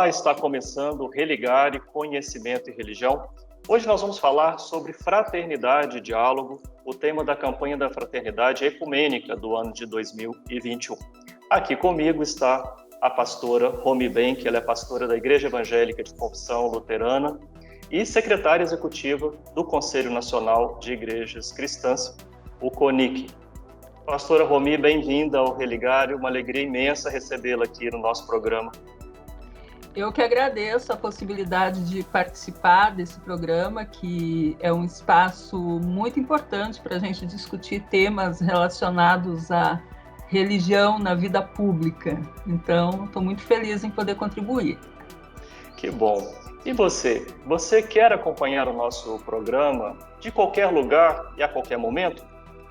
está começando o Religare, Conhecimento e Religião. Hoje nós vamos falar sobre fraternidade e diálogo, o tema da campanha da fraternidade ecumênica do ano de 2021. Aqui comigo está a pastora Romy Benck, ela é pastora da Igreja Evangélica de Confissão Luterana e secretária executiva do Conselho Nacional de Igrejas Cristãs, o CONIC. Pastora Romy, bem-vinda ao Religare, uma alegria imensa recebê-la aqui no nosso programa. Eu que agradeço a possibilidade de participar desse programa, que é um espaço muito importante para a gente discutir temas relacionados à religião na vida pública. Então, estou muito feliz em poder contribuir. Que bom. E você? Você quer acompanhar o nosso programa de qualquer lugar e a qualquer momento?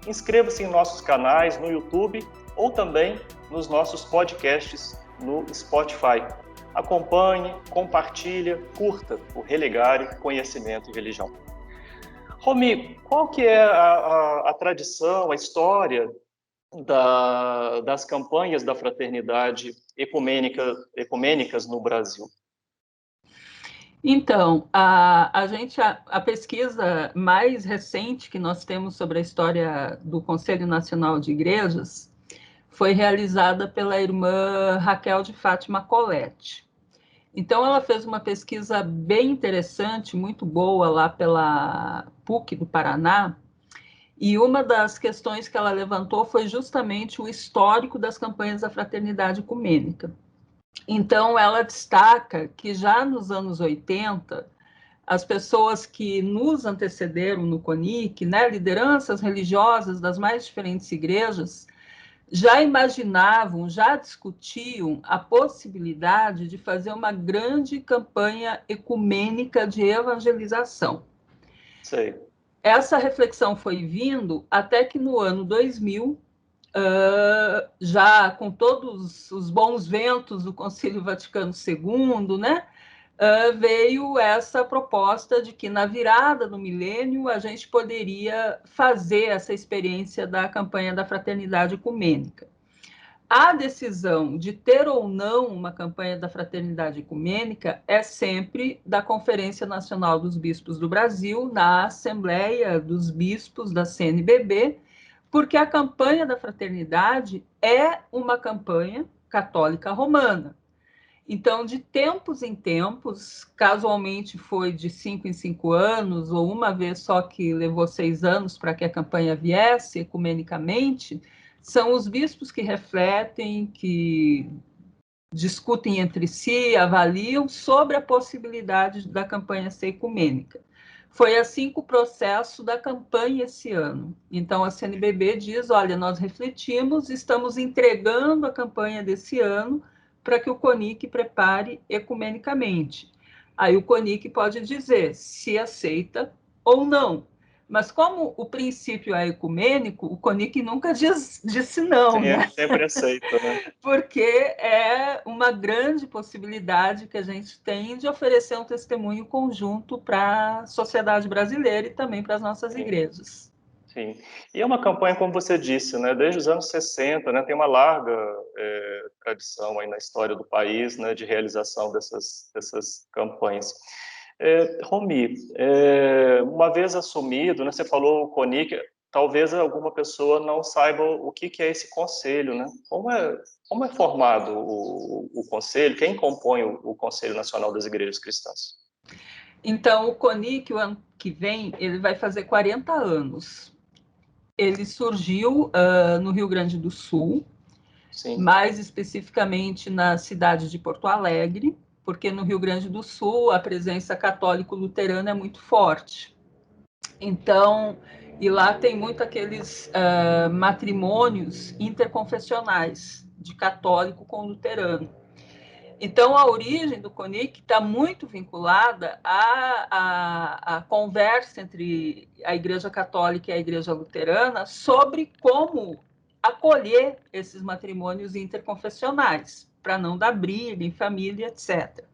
Inscreva-se em nossos canais no YouTube ou também nos nossos podcasts no Spotify. Acompanhe, compartilhe, curta o Religare, Conhecimento e Religião. Romy, qual que é a tradição, a história das campanhas da fraternidade ecumênicas no Brasil? Então, a pesquisa mais recente que nós temos sobre a história do Conselho Nacional de Igrejas foi realizada pela irmã Raquel de Fátima Colette. Então, ela fez uma pesquisa bem interessante, muito boa, lá pela PUC do Paraná, e uma das questões que ela levantou foi justamente o histórico das campanhas da fraternidade ecumênica. Então, ela destaca que já nos anos 80, as pessoas que nos antecederam no CONIC, né, lideranças religiosas das mais diferentes igrejas, já imaginavam, já discutiam a possibilidade de fazer uma grande campanha ecumênica de evangelização. Sei. Essa reflexão foi vindo até que no ano 2000, já com todos os bons ventos do Concílio Vaticano II, né, veio essa proposta de que na virada do milênio a gente poderia fazer essa experiência da campanha da fraternidade ecumênica. A decisão de ter ou não uma campanha da fraternidade ecumênica é sempre da Conferência Nacional dos Bispos do Brasil, na Assembleia dos Bispos da CNBB, porque a campanha da fraternidade é uma campanha católica romana. Então, de tempos em tempos, casualmente foi de 5 em 5 anos, ou uma vez só que levou 6 anos para que a campanha viesse ecumenicamente, são os bispos que refletem, que discutem entre si, avaliam sobre a possibilidade da campanha ser ecumênica. Foi assim com o processo da campanha esse ano. Então, a CNBB diz, olha, nós refletimos, estamos entregando a campanha desse ano para que o CONIC prepare ecumenicamente. Aí o CONIC pode dizer se aceita ou não. Mas como o princípio é ecumênico, o CONIC nunca disse não. Sim, né? Sempre aceita, né? Porque é uma grande possibilidade que a gente tem de oferecer um testemunho conjunto para a sociedade brasileira e também para as nossas igrejas. Sim, e é uma campanha, como você disse, né, desde os anos 60, né, tem uma larga tradição aí na história do país, né, de realização dessas campanhas. Romy, uma vez assumido, né, você falou o CONIC, talvez alguma pessoa não saiba o que é esse conselho, né? Como é formado o conselho? Quem compõe o Conselho Nacional das Igrejas Cristãs? Então, o CONIC, o ano que vem, ele vai fazer 40 anos. Ele surgiu no Rio Grande do Sul, Sim. mais especificamente na cidade de Porto Alegre, porque no Rio Grande do Sul a presença católico-luterana é muito forte. Então, e lá tem muito aqueles matrimônios interconfessionais, de católico com luterano. Então, a origem do CONIC está muito vinculada à conversa entre a Igreja Católica e a Igreja Luterana sobre como acolher esses matrimônios interconfessionais, para não dar briga em família, etc.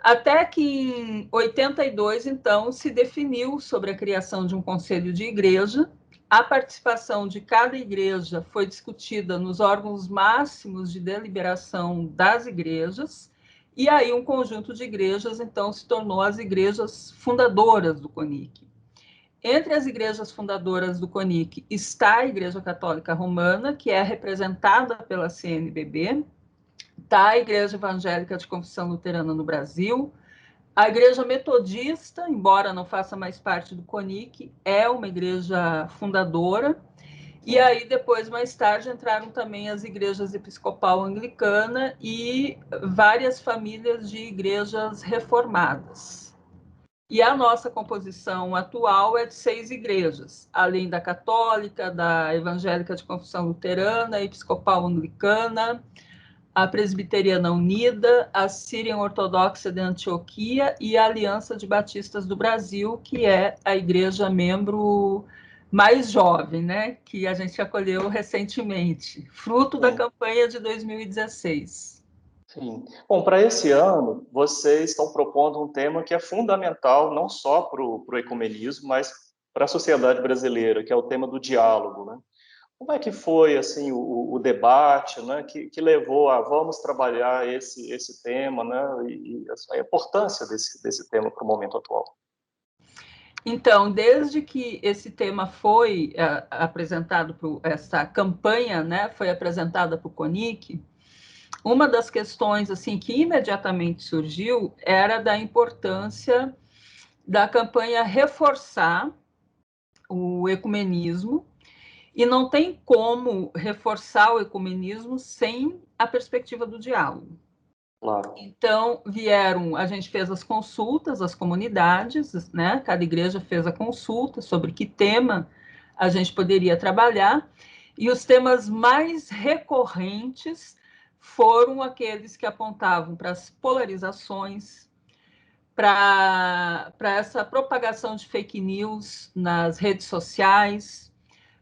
Até que em 82, então, se definiu sobre a criação de um conselho de igreja. A participação de cada igreja foi discutida nos órgãos máximos de deliberação das igrejas E aí um conjunto de igrejas, então, se tornou as igrejas fundadoras do CONIC. Entre as igrejas fundadoras do CONIC está a Igreja Católica Romana, que é representada pela CNBB, está a Igreja Evangélica de Confissão Luterana no Brasil, a Igreja Metodista, embora não faça mais parte do CONIC, é uma igreja fundadora. E aí, depois, mais tarde, entraram também as igrejas episcopal anglicana e várias famílias de igrejas reformadas. E a nossa composição atual é de 6 igrejas, além da católica, da evangélica de confissão luterana, a episcopal anglicana, a presbiteriana unida, a síria ortodoxa de Antioquia e a Aliança de Batistas do Brasil, que é a igreja membro mais jovem, né, que a gente acolheu recentemente, fruto da campanha de 2016. Sim. Bom, para esse ano, vocês estão propondo um tema que é fundamental não só para o ecumenismo, mas para a sociedade brasileira, que é o tema do diálogo, né? Como é que foi assim o debate, né, que levou a vamos trabalhar esse tema, né, e a importância desse tema para o momento atual? Então, desde que esse tema foi apresentado, essa campanha, né, foi apresentada para o CONIC, uma das questões assim que imediatamente surgiu era da importância da campanha reforçar o ecumenismo, e não tem como reforçar o ecumenismo sem a perspectiva do diálogo. Claro. Então, a gente fez as consultas às comunidades, né? Cada igreja fez a consulta sobre que tema a gente poderia trabalhar, e os temas mais recorrentes foram aqueles que apontavam para as polarizações, para essa propagação de fake news nas redes sociais,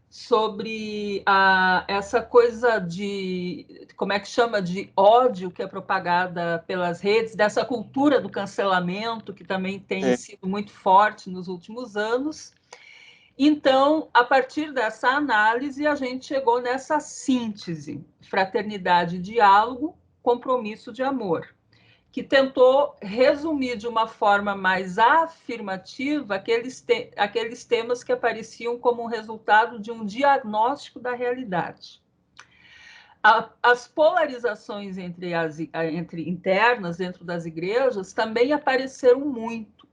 sobre essa coisa de, como é que chama, de ódio que é propagada pelas redes, dessa cultura do cancelamento, que também tem sido muito forte nos últimos anos. Então, a partir dessa análise, a gente chegou nessa síntese: fraternidade, diálogo, compromisso de amor, que tentou resumir de uma forma mais afirmativa aqueles temas que apareciam como um resultado de um diagnóstico da realidade. As polarizações entre internas dentro das igrejas também apareceram muito,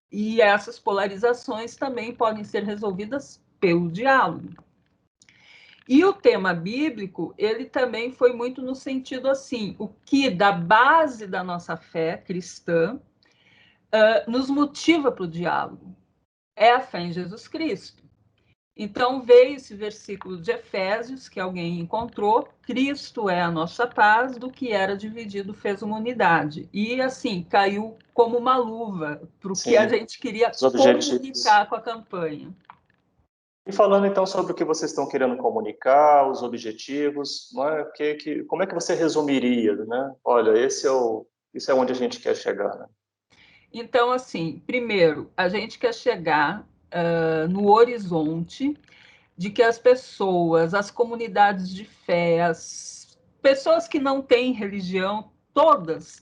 e essas polarizações também podem ser resolvidas pelo diálogo. E o tema bíblico, ele também foi muito no sentido assim, o que da base da nossa fé cristã nos motiva para o diálogo é a fé em Jesus Cristo. Então veio esse versículo de Efésios, que alguém encontrou: Cristo é a nossa paz, do que era dividido fez uma unidade. E assim, caiu como uma luva para o que a gente queria comunicar com a campanha. E falando então sobre o que vocês estão querendo comunicar, os objetivos, não é? Como é que você resumiria, né? Olha, isso é onde a gente quer chegar, né? Então, assim, primeiro, a gente quer chegar no horizonte de que as pessoas, as comunidades de fé, as pessoas que não têm religião, todas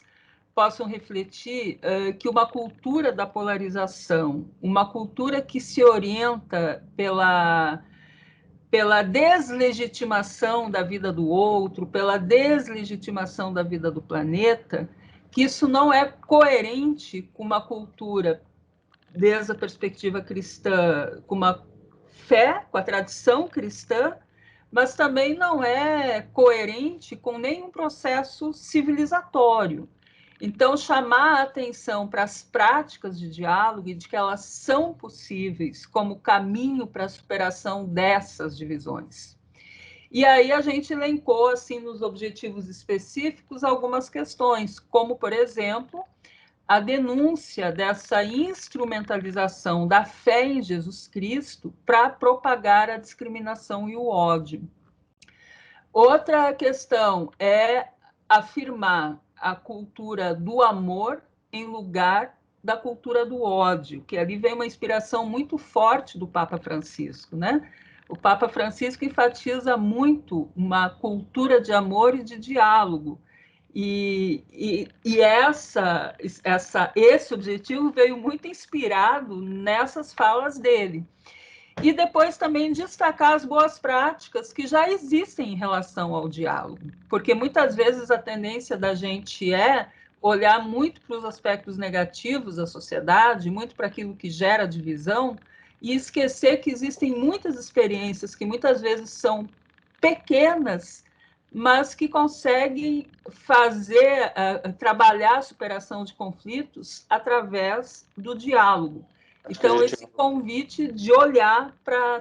possam refletir que uma cultura da polarização, uma cultura que se orienta pela deslegitimação da vida do outro, pela deslegitimação da vida do planeta, que isso não é coerente com uma cultura, desde a perspectiva cristã, com uma fé, com a tradição cristã, mas também não é coerente com nenhum processo civilizatório. Então, chamar a atenção para as práticas de diálogo e de que elas são possíveis como caminho para a superação dessas divisões. E aí a gente elencou, assim, nos objetivos específicos, algumas questões, como, por exemplo, a denúncia dessa instrumentalização da fé em Jesus Cristo para propagar a discriminação e o ódio. Outra questão é afirmar a cultura do amor em lugar da cultura do ódio, que ali vem uma inspiração muito forte do Papa Francisco, né? O Papa Francisco enfatiza muito uma cultura de amor e de diálogo, Esse objetivo veio muito inspirado nessas falas dele. E depois também destacar as boas práticas que já existem em relação ao diálogo, porque muitas vezes a tendência da gente é olhar muito para os aspectos negativos da sociedade, muito para aquilo que gera divisão, e esquecer que existem muitas experiências que muitas vezes são pequenas, mas que conseguem trabalhar a superação de conflitos através do diálogo. Então, esse convite de olhar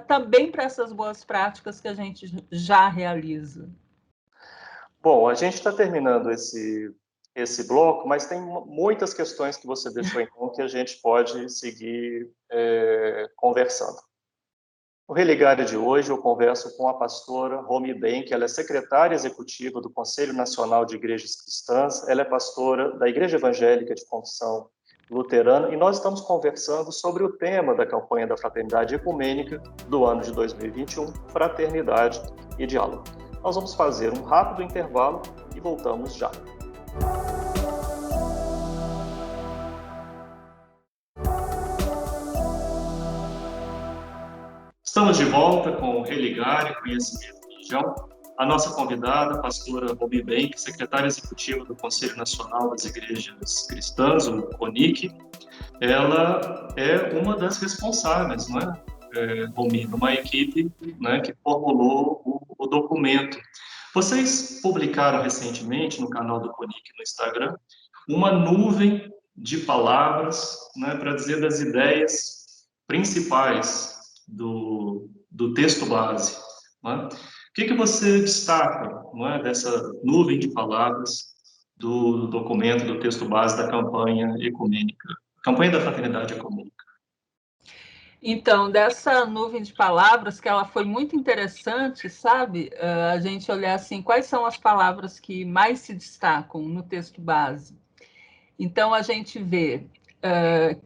também para essas boas práticas que a gente já realiza. Bom, a gente está terminando esse bloco, mas tem muitas questões que você deixou, então, que a gente pode seguir conversando. No Religare de hoje, eu converso com a pastora Romy Ben, que ela é secretária executiva do Conselho Nacional de Igrejas Cristãs, ela é pastora da Igreja Evangélica de Confissão Luterana, e nós estamos conversando sobre o tema da campanha da Fraternidade Ecumênica do ano de 2021, Fraternidade e Diálogo. Nós vamos fazer um rápido intervalo e voltamos já. Estamos de volta com o Religare, Conhecimento e Religião. A nossa convidada, a pastora Romy Ben, secretária executiva do Conselho Nacional das Igrejas Cristãs, o CONIC, ela é uma das responsáveis, Romy, numa equipe que formulou o documento. Vocês publicaram recentemente no canal do CONIC no Instagram uma nuvem de palavras para dizer das ideias principais do texto base. O que você destaca dessa nuvem de palavras do documento, do texto base da campanha ecumênica, campanha da Fraternidade Ecumênica? Então, dessa nuvem de palavras, que ela foi muito interessante, sabe? A gente olhar assim, quais são as palavras que mais se destacam no texto base. Então, a gente vê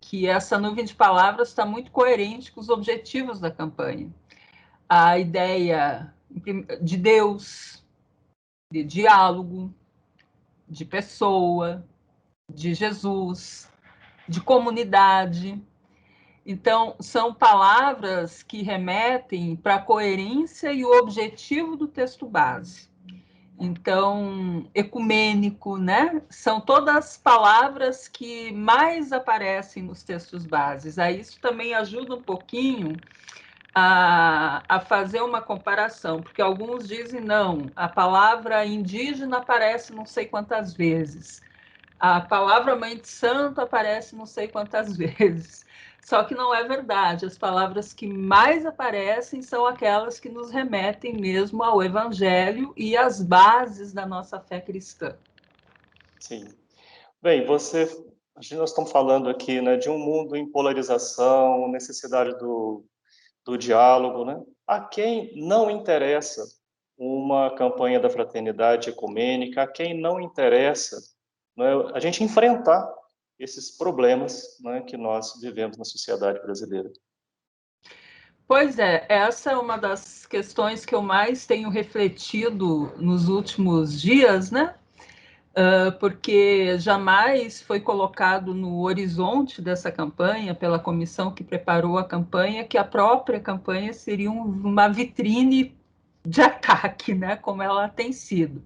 que essa nuvem de palavras está muito coerente com os objetivos da campanha. A ideia de Deus, de diálogo, de pessoa, de Jesus, de comunidade. Então, são palavras que remetem para a coerência e o objetivo do texto base. Então, ecumênico, São todas palavras que mais aparecem nos textos bases. Aí isso também ajuda um pouquinho a fazer uma comparação, porque alguns dizem, não, a palavra indígena aparece não sei quantas vezes, a palavra mãe de santo aparece não sei quantas vezes. Só que não é verdade. As palavras que mais aparecem são aquelas que nos remetem mesmo ao Evangelho e às bases da nossa fé cristã. Sim. Bem, nós estamos falando aqui de um mundo em polarização, necessidade do diálogo. A quem não interessa uma campanha da fraternidade ecumênica, a quem não interessa a gente enfrentar esses problemas que nós vivemos na sociedade brasileira. Pois é, essa é uma das questões que eu mais tenho refletido nos últimos dias, porque jamais foi colocado no horizonte dessa campanha, pela comissão que preparou a campanha, que a própria campanha seria uma vitrine de ataque, como ela tem sido.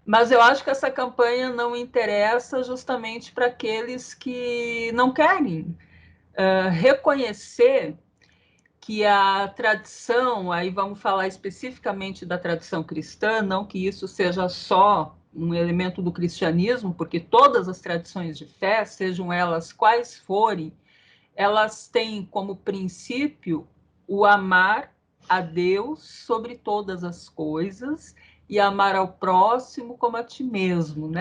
Mas eu acho que essa campanha não interessa justamente para aqueles que não querem reconhecer que a tradição, aí vamos falar especificamente da tradição cristã, não que isso seja só um elemento do cristianismo, porque todas as tradições de fé, sejam elas quais forem, elas têm como princípio o amar a Deus sobre todas as coisas e amar ao próximo como a ti mesmo,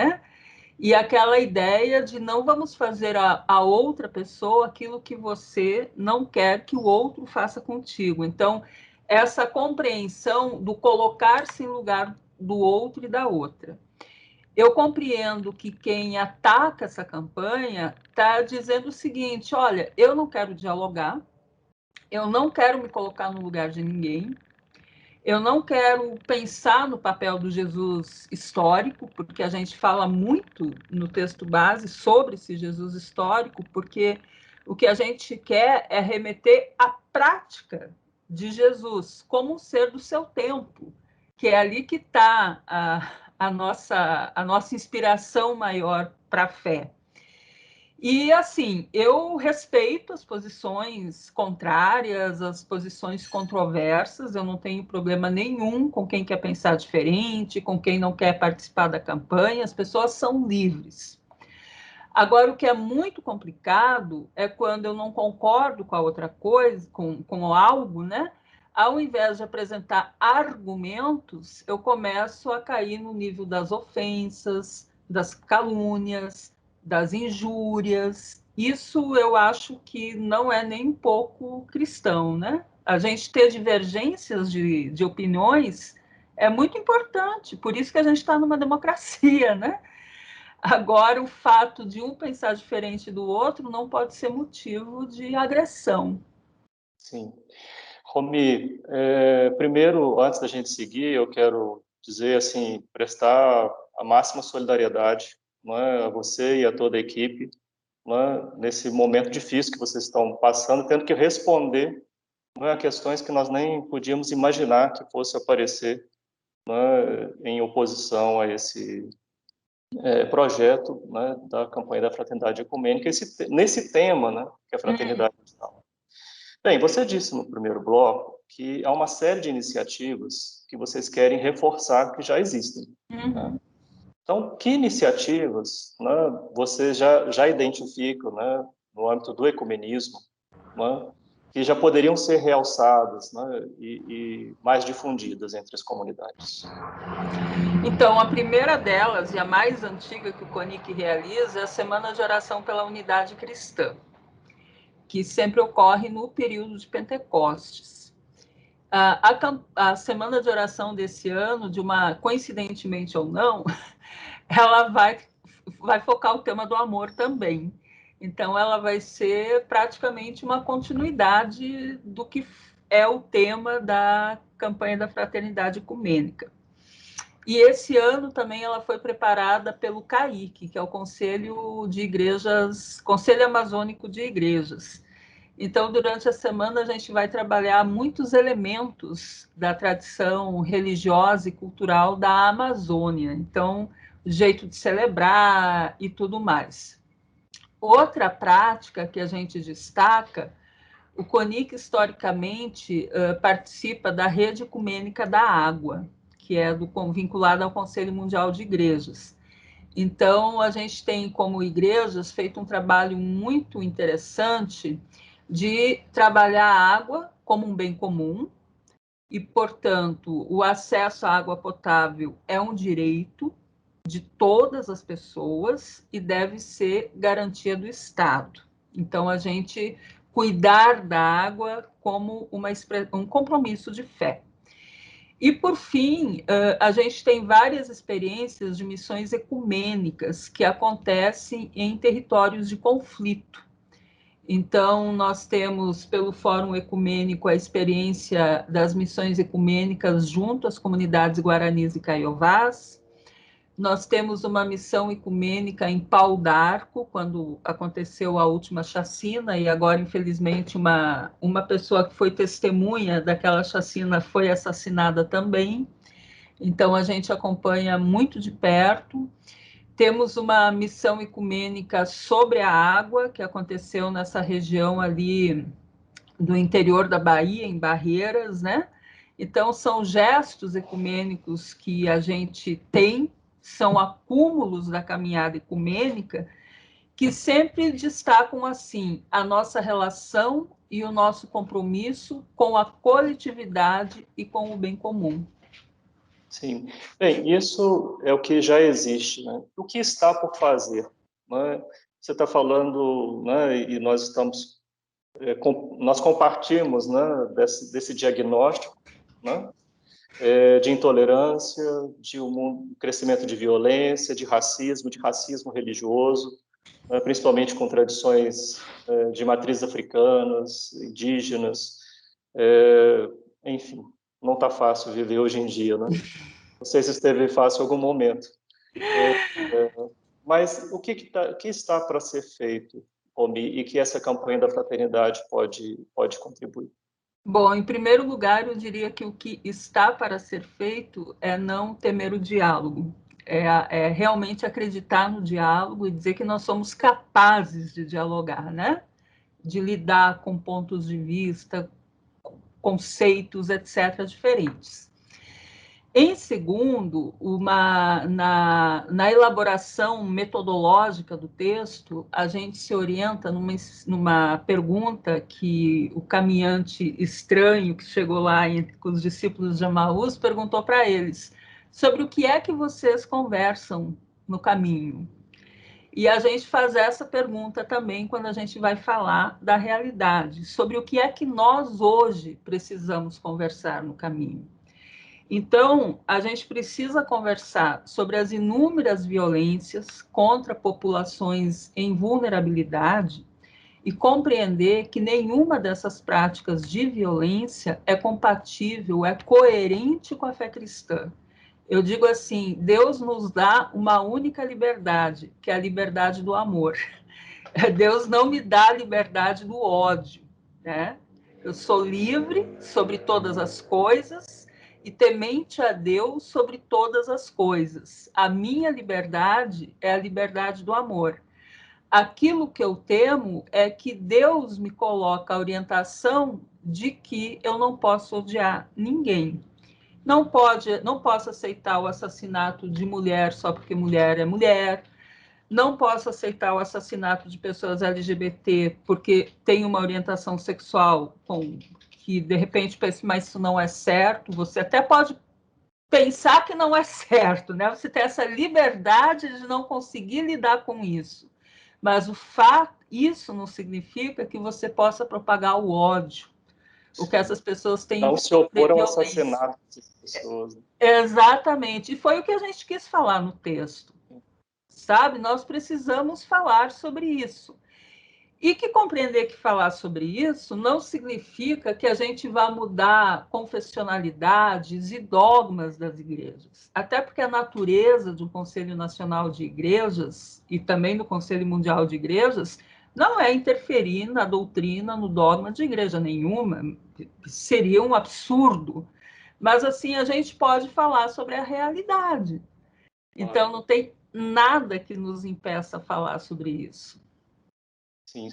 E aquela ideia de não vamos fazer a outra pessoa aquilo que você não quer que o outro faça contigo. Então, essa compreensão do colocar-se em lugar do outro e da outra. Eu compreendo que quem ataca essa campanha está dizendo o seguinte, olha, eu não quero dialogar, eu não quero me colocar no lugar de ninguém, Eu não quero pensar no papel do Jesus histórico, porque a gente fala muito no texto base sobre esse Jesus histórico, porque o que a gente quer é remeter à prática de Jesus como um ser do seu tempo, que é ali que está a nossa inspiração maior para a fé. E, assim, eu respeito as posições contrárias, as posições controversas, eu não tenho problema nenhum com quem quer pensar diferente, com quem não quer participar da campanha, as pessoas são livres. Agora, o que é muito complicado é quando eu não concordo com a outra coisa, com algo, né? Ao invés de apresentar argumentos, eu começo a cair no nível das ofensas, das calúnias, das injúrias. Isso eu acho que não é nem um pouco cristão, né? A gente ter divergências de opiniões é muito importante, por isso que a gente está numa democracia, né? Agora, o fato de um pensar diferente do outro não pode ser motivo de agressão. Sim. Romi, primeiro, antes da gente seguir, eu quero dizer, assim, prestar a máxima solidariedade, né, a você e a toda a equipe, né, nesse momento difícil que vocês estão passando, tendo que responder, né, a questões que nós nem podíamos imaginar que fosse aparecer, né, em oposição a esse projeto, né, da campanha da Fraternidade Ecumênica, nesse tema, né, que é a fraternidade cristã. Bem, você disse no primeiro bloco que há uma série de iniciativas que vocês querem reforçar que já existem. Né? Então, que iniciativas, né, vocês já identificam, né, no âmbito do ecumenismo, né, que já poderiam ser realçadas, né, e mais difundidas entre as comunidades? Então, a primeira delas, e a mais antiga que o CONIC realiza, é a Semana de Oração pela Unidade Cristã, que sempre ocorre no período de Pentecostes. A Semana de Oração desse ano, coincidentemente ou não, ela vai focar o tema do amor também. Então, ela vai ser praticamente uma continuidade do que é o tema da campanha da Fraternidade Ecumênica. E esse ano também ela foi preparada pelo CAIC, que é o Conselho Amazônico de Igrejas. Então, durante a semana, a gente vai trabalhar muitos elementos da tradição religiosa e cultural da Amazônia. Então, o jeito de celebrar e tudo mais. Outra prática que a gente destaca, o CONIC, historicamente, participa da Rede Ecumênica da Água, que é vinculada ao Conselho Mundial de Igrejas. Então, a gente tem, como igrejas, feito um trabalho muito interessante de trabalhar a água como um bem comum e, portanto, o acesso à água potável é um direito de todas as pessoas e deve ser garantia do Estado. Então, a gente cuidar da água como um compromisso de fé. E, por fim, a gente tem várias experiências de missões ecumênicas que acontecem em territórios de conflito. Então, nós temos, pelo Fórum Ecumênico, a experiência das missões ecumênicas junto às comunidades guaranis e caiovás. Nós temos uma missão ecumênica em Pau d'Arco, quando aconteceu a última chacina, e agora, infelizmente, uma pessoa que foi testemunha daquela chacina foi assassinada também. Então, a gente acompanha muito de perto. Temos uma missão ecumênica sobre a água, que aconteceu nessa região ali do interior da Bahia, em Barreiras, né? Então, são gestos ecumênicos que a gente tem, são acúmulos da caminhada ecumênica, que sempre destacam, assim, a nossa relação e o nosso compromisso com a coletividade e com o bem comum. Sim. Bem, isso é o que já existe, né? O que está por fazer? Né? Você está falando, né, e nós estamos, nós compartimos, né, desse diagnóstico, né, de intolerância, de um crescimento de violência, de racismo religioso, né, principalmente com tradições de matrizes africanas, indígenas, enfim. não está fácil viver hoje em dia, né? Não sei se esteve fácil em algum momento. Mas o que está para ser feito, Romy, e que essa campanha da fraternidade pode contribuir? Bom, em primeiro lugar, eu diria que o que está para ser feito é não temer o diálogo, é realmente acreditar no diálogo e dizer que nós somos capazes de dialogar, né? De lidar com pontos de vista, conceitos, etc., diferentes. Em segundo, na elaboração metodológica do texto, a gente se orienta numa pergunta que o caminhante estranho que chegou lá com os discípulos de Emaús perguntou para eles sobre o que é que vocês conversam no caminho. E a gente faz essa pergunta também quando a gente vai falar da realidade, sobre o que é que nós hoje precisamos conversar no caminho. Então, a gente precisa conversar sobre as inúmeras violências contra populações em vulnerabilidade e compreender que nenhuma dessas práticas de violência é compatível, é coerente com a fé cristã. Eu digo assim, Deus nos dá uma única liberdade, que é a liberdade do amor. Deus não me dá a liberdade do ódio, né? Eu sou livre sobre todas as coisas e temente a Deus sobre todas as coisas. A minha liberdade é a liberdade do amor. Aquilo que eu temo é que Deus me coloca a orientação de que eu não posso odiar ninguém. Não posso aceitar o assassinato de mulher só porque mulher é mulher. Não posso aceitar o assassinato de pessoas LGBT porque tem uma orientação sexual que, de repente, pensa, mas isso não é certo. Você até pode pensar que não é certo, né? Você tem essa liberdade de não conseguir lidar com isso. Mas isso não significa que você possa propagar o ódio. O que essas pessoas têm... Não se opor ao assassinato dessas pessoas. Exatamente. E foi o que a gente quis falar no texto. Sabe? Nós precisamos falar sobre isso. E que compreender que falar sobre isso não significa que a gente vá mudar confessionalidades e dogmas das igrejas. Até porque a natureza do Conselho Nacional de Igrejas e também do Conselho Mundial de Igrejas não é interferir na doutrina, no dogma de igreja nenhuma. Seria um absurdo. Mas, assim, a gente pode falar sobre a realidade. Então, não tem nada que nos impeça a falar sobre isso. Sim.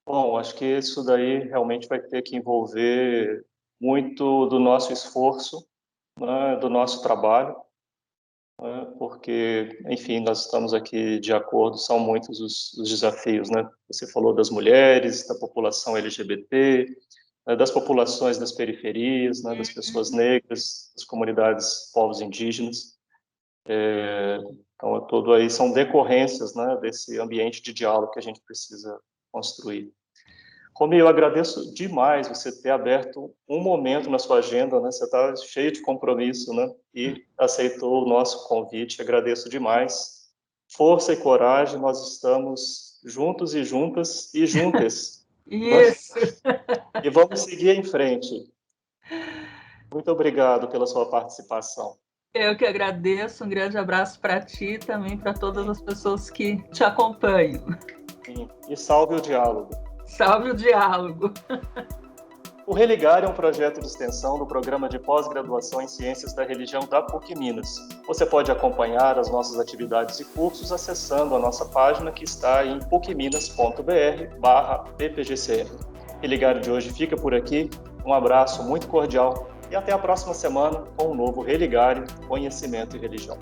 Bom, acho que isso daí realmente vai ter que envolver muito do nosso esforço, né, do nosso trabalho, né, porque, enfim, nós estamos aqui de acordo, são muitos os desafios, né? Você falou das mulheres, da população LGBT, né, das populações das periferias, né, das pessoas negras, das comunidades, povos indígenas. Então, tudo aí são decorrências, né, desse ambiente de diálogo que a gente precisa construir. Romy, eu agradeço demais você ter aberto um momento na sua agenda, né? Você está cheio de compromisso, né? E aceitou o nosso convite. Agradeço demais. Força e coragem, nós estamos juntos e juntas e juntas. Isso. E vamos seguir em frente. Muito obrigado pela sua participação. Eu que agradeço. Um grande abraço para ti e também para todas as pessoas que te acompanham. Sim. E salve o diálogo. Salve o diálogo. O Religar é um projeto de extensão do Programa de Pós-Graduação em Ciências da Religião da PUC Minas. Você pode acompanhar as nossas atividades e cursos acessando a nossa página que está em pucminas.br/ppgcr. O Religar de hoje fica por aqui. Um abraço muito cordial e até a próxima semana com um novo Religar, Conhecimento e Religião.